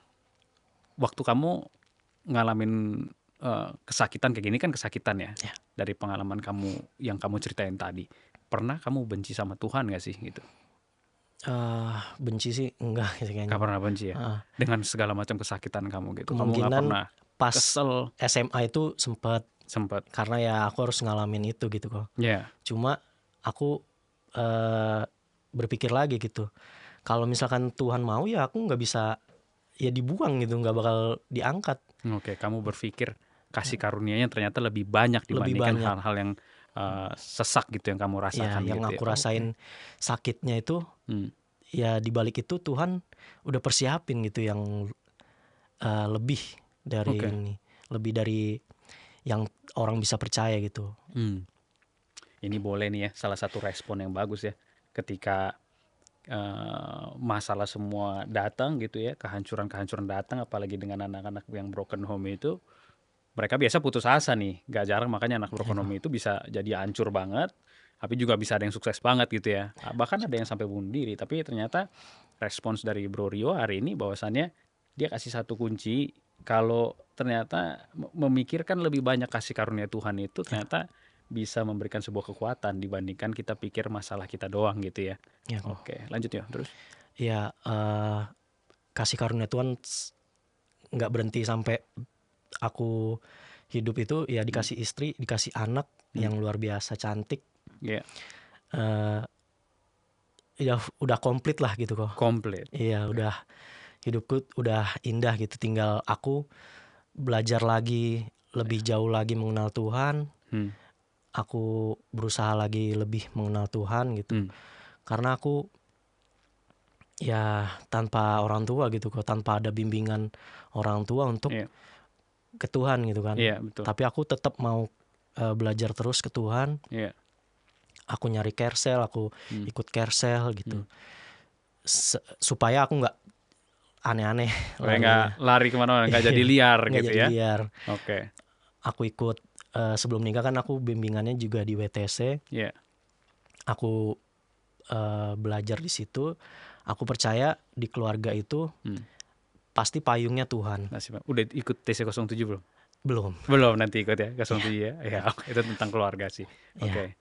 Waktu kamu ngalamin kesakitan kayak gini kan kesakitan ya, dari pengalaman kamu yang kamu ceritain tadi. Pernah kamu benci sama Tuhan gak sih gitu? Benci sih enggak gitu kayaknya. Gak pernah benci ya? Dengan segala macam kesakitan kamu gitu. Kemungkinan kamu gak pernah pas kesel? SMA itu sempet. Karena ya aku harus ngalamin itu gitu kok. Cuma aku berpikir lagi gitu. Kalau misalkan Tuhan mau ya aku nggak bisa ya dibuang gitu, nggak bakal diangkat. Oke, kamu berpikir kasih karunia-Nya ternyata lebih banyak dibandingkan hal-hal yang sesak gitu yang kamu rasakan. Ya, yang gitu aku rasain sakitnya itu, ya dibalik itu Tuhan udah persiapin gitu yang lebih dari ini, lebih dari yang orang bisa percaya gitu. Ini boleh nih ya, salah satu respon yang bagus ya, ketika masalah semua datang gitu ya, kehancuran datang, apalagi dengan anak-anak yang broken home itu, mereka biasa putus asa nih. Gak jarang makanya anak broken home itu bisa jadi hancur banget, tapi juga bisa ada yang sukses banget gitu ya. Bahkan ada yang sampai bunuh diri. Tapi ternyata respons dari Bro Rio hari ini bahwasannya dia kasih satu kunci, kalau ternyata memikirkan lebih banyak kasih karunia Tuhan itu ternyata bisa memberikan sebuah kekuatan dibandingkan kita pikir masalah kita doang gitu ya. Oke, lanjut ya terus. Ya, kasih karunia Tuhan nggak berhenti sampai aku hidup itu ya, dikasih istri, dikasih anak yang luar biasa cantik. Ya udah komplit lah gitu kok. Komplit. Iya, udah hidupku udah indah gitu. Tinggal aku belajar lagi, lebih jauh lagi mengenal Tuhan. Aku berusaha lagi lebih mengenal Tuhan gitu. Karena aku ya tanpa orang tua gitu kok, tanpa ada bimbingan orang tua untuk ke Tuhan gitu kan. Betul. Tapi aku tetap mau belajar terus ke Tuhan. Aku nyari Kersel, aku ikut Kersel gitu. Supaya aku nggak aneh-aneh. Nggak lari kemana-mana, nggak jadi liar gitu ya. Liar. Oke. Aku ikut sebelum nikah kan aku bimbingannya juga di WTC. Aku belajar di situ. Aku percaya di keluarga itu pasti payungnya Tuhan. Udah ikut TC07 belum? Belum, nanti ikut ya 07 ya. Itu tentang keluarga sih. Oke.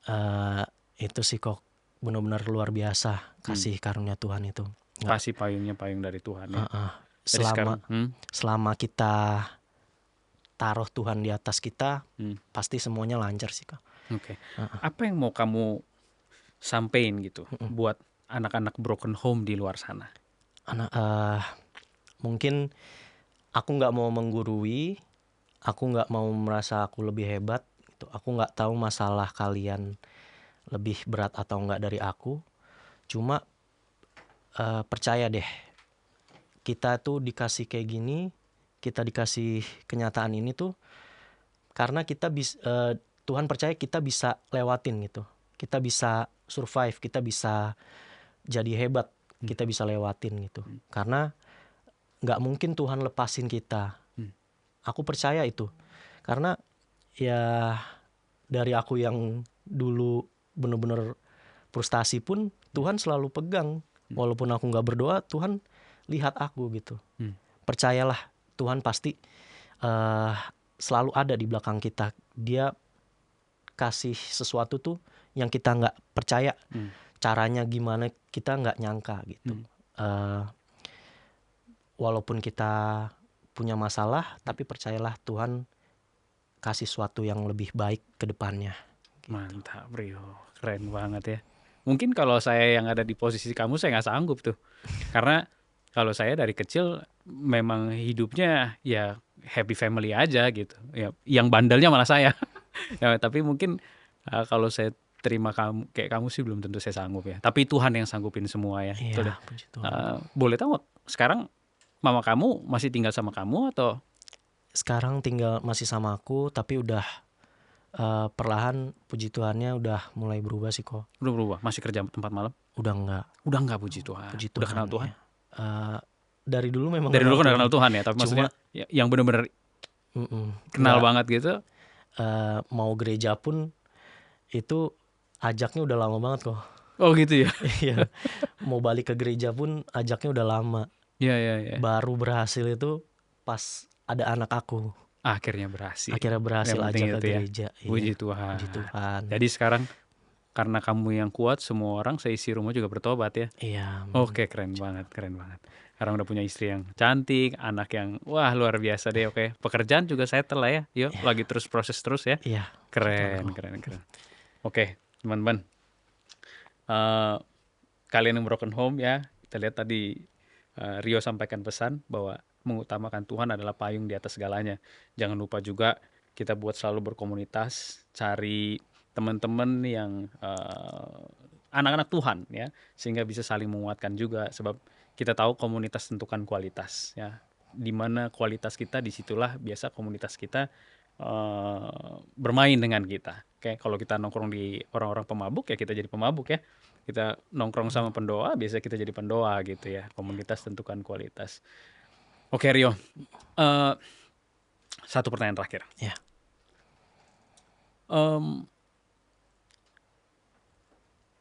Itu sih kok benar-benar luar biasa kasih karunia Tuhan itu. Pasti payung dari Tuhan ya. Selama kita taruh Tuhan di atas kita, pasti semuanya lancar sih kok. Oke. Apa yang mau kamu sampein gitu buat anak-anak broken home di luar sana? Mungkin aku nggak mau menggurui Aku nggak mau merasa aku lebih hebat gitu. Aku nggak tahu masalah kalian lebih berat atau nggak dari aku. Cuma percaya deh, kita tuh dikasih kayak gini, kita dikasih kenyataan ini tuh karena Tuhan percaya kita bisa lewatin gitu. Kita bisa survive, kita bisa jadi hebat, kita bisa lewatin gitu. Karena nggak mungkin Tuhan lepasin kita. Aku percaya itu. Karena ya dari aku yang dulu bener-bener frustasi pun Tuhan selalu pegang. Walaupun aku nggak berdoa, Tuhan lihat aku gitu. Percayalah, Tuhan pasti selalu ada di belakang kita. Dia kasih sesuatu tuh yang kita nggak percaya. Caranya gimana kita nggak nyangka gitu. Walaupun kita punya masalah, tapi percayalah Tuhan kasih sesuatu yang lebih baik ke depannya. Mantap, Rio. Keren banget ya. Mungkin kalau saya yang ada di posisi kamu, saya nggak sanggup tuh. Karena kalau saya dari kecil memang hidupnya ya happy family aja gitu. Ya, yang bandelnya malah saya. Ya, tapi mungkin kalau saya terima kamu kayak kamu sih belum tentu saya sanggup ya. Tapi Tuhan yang sanggupin semua ya. Betul Iya, ya. puji Tuhan. Boleh tahu sekarang mama kamu masih tinggal sama kamu atau? Sekarang tinggal masih sama aku, tapi udah perlahan puji Tuhannya udah mulai berubah sih kok. Belum berubah, masih kerja tempat malam? Udah enggak. Udah enggak, puji Tuhan. Puji Udah Tuhan. kenal Tuhan? Ya. Dari dulu memang Dari dulu kan udah kenal Tuhan. Tuhan ya, tapi maksudnya yang benar-benar kenal Enggak, banget gitu. mau gereja pun itu ajaknya udah lama banget kok. Oh gitu ya. Iya. Mau balik ke gereja pun ajaknya udah lama. Iya. Baru berhasil itu pas ada anak aku. Akhirnya berhasil. Akhirnya berhasil Yang penting ajak ke itu ya. gereja. Puji Iya. Tuhan. Puji Tuhan. Jadi sekarang karena kamu yang kuat, semua orang seisi rumah juga bertobat ya. Iya. Oke, keren banget. Sekarang udah punya istri yang cantik, anak yang wah luar biasa deh. Oke, pekerjaan juga settle lah ya. Yuk, lagi terus proses terus ya. Iya. Keren. Oke, teman-teman. Kalian yang broken home ya, kita lihat tadi Rio sampaikan pesan bahwa mengutamakan Tuhan adalah payung di atas segalanya. Jangan lupa juga kita buat selalu berkomunitas, cari teman-teman yang anak-anak Tuhan ya, sehingga bisa saling menguatkan juga. Sebab kita tahu komunitas tentukan kualitas ya. Di mana kualitas kita, disitulah biasa komunitas kita bermain dengan kita. Oke, kalau kita nongkrong di orang-orang pemabuk ya kita jadi pemabuk ya. Kita nongkrong sama pendoa, biasa kita jadi pendoa gitu ya. Komunitas tentukan kualitas. Oke Rio, satu pertanyaan terakhir. Ya.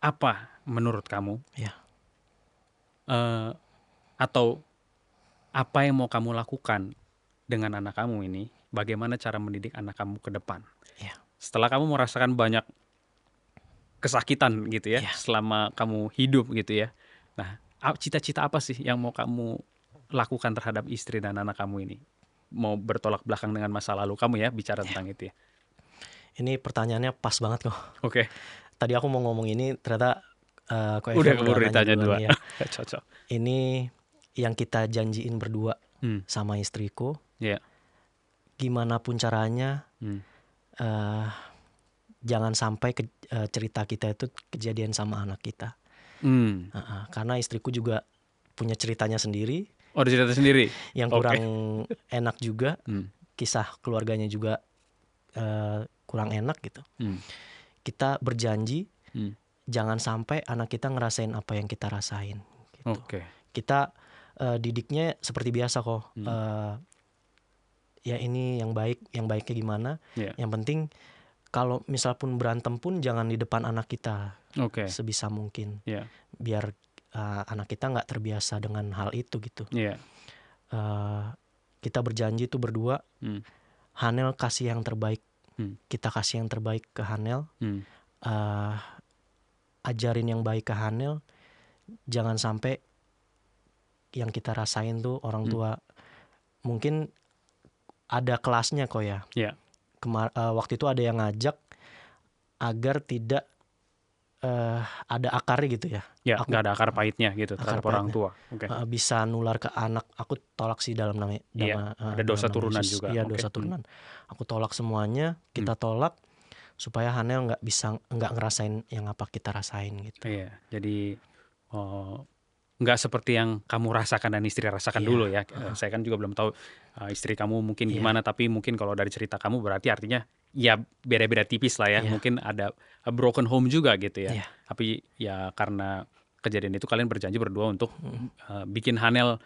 Apa menurut kamu? Ya. Atau apa yang mau kamu lakukan dengan anak kamu ini? Bagaimana cara mendidik anak kamu ke depan? Ya. Setelah kamu merasakan banyak kesakitan gitu ya, selama kamu hidup gitu ya. Nah, cita-cita apa sih yang mau kamu lakukan terhadap istri dan anak kamu ini? Mau bertolak belakang dengan masa lalu kamu ya, bicara tentang itu ya. Ini pertanyaannya pas banget kok. Oke. Tadi aku mau ngomong ini ternyata udah keburu ditanya dua. Ya. Cocok. Ini yang kita janjiin berdua sama istriku. Yeah. Gimana pun caranya, jangan sampai cerita kita itu kejadian sama anak kita. Karena istriku juga punya ceritanya sendiri. Oh, ada cerita sendiri? Yang kurang enak juga. Kisah keluarganya juga kurang enak gitu. Kita berjanji jangan sampai anak kita ngerasain apa yang kita rasain gitu. Kita didiknya seperti biasa kok. Ya ini yang baiknya gimana. Yang penting kalau misal pun berantem pun jangan di depan anak kita. Sebisa mungkin. Biar anak kita nggak terbiasa dengan hal itu gitu. Kita berjanji itu berdua. Hanel kasih yang terbaik. Kita kasih yang terbaik ke Hanel. Ajarin yang baik ke Hanel. Jangan sampai yang kita rasain tuh orang tua mungkin ada kelasnya kok ya. Waktu itu ada yang ngajak agar tidak ada akarnya gitu ya. Ya, Aku nggak ada akar pahitnya gitu akar terhadap orang pahitnya tua. Oke. bisa nular ke anak. Aku tolak sih dalam nama Iya, ada dalam dosa nama turunan Yesus. juga. Iya, Oke. dosa turunan. Aku tolak semuanya, kita tolak supaya Hanel nggak ngerasain yang apa kita rasain gitu. Iya, jadi nggak seperti yang kamu rasakan dan istri rasakan Iya. dulu ya. Saya kan juga belum tahu istri kamu mungkin Iya. gimana, tapi mungkin kalau dari cerita kamu berarti artinya ya beda-beda tipis lah ya. Iya. Mungkin ada a broken home juga gitu ya. Iya. Tapi ya karena kejadian itu kalian berjanji berdua untuk bikin Hanel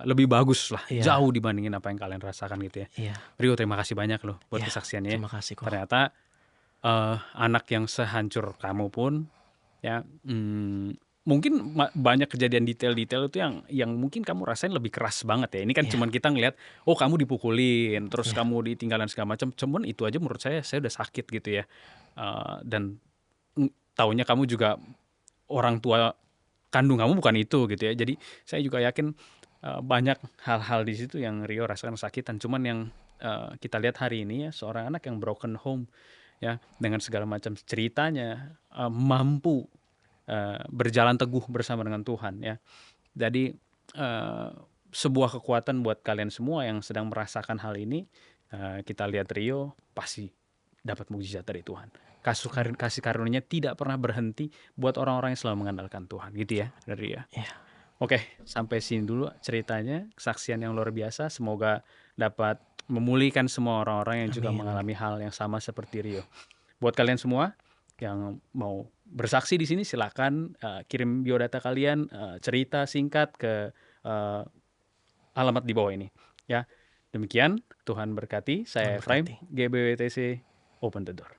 lebih bagus lah, Iya. jauh dibandingin apa yang kalian rasakan gitu ya. Iya. Rio, terima kasih banyak loh buat Iya, kesaksiannya. terima kasih kok. Ternyata anak yang sehancur kamu pun ya mungkin banyak kejadian detail-detail itu yang mungkin kamu rasain lebih keras banget ya. Ini kan cuman kita ngelihat, oh kamu dipukulin, terus kamu ditinggalin segala macam. Cuman itu aja menurut saya udah sakit gitu ya. Dan taunya kamu juga orang tua kandung kamu bukan itu gitu ya. Jadi saya juga yakin banyak hal-hal di situ yang Rio rasakan sakitan. Cuman yang kita lihat hari ini ya, seorang anak yang broken home ya, dengan segala macam ceritanya mampu berjalan teguh bersama dengan Tuhan ya. Jadi sebuah kekuatan buat kalian semua yang sedang merasakan hal ini. Kita lihat Rio pasti dapat mukjizat dari Tuhan. Kasih karunia tidak pernah berhenti buat orang-orang yang selalu mengandalkan Tuhan gitu ya dari Rio. Iya. Oke, sampai sini dulu ceritanya, kesaksian yang luar biasa. Semoga dapat memulihkan semua orang-orang yang juga mengalami hal yang sama seperti Rio. Buat kalian semua yang mau bersaksi di sini, silakan kirim biodata kalian, cerita singkat ke alamat di bawah ini. Ya, demikian. Tuhan berkati. Saya Efraim, GBWTC, Open the Door.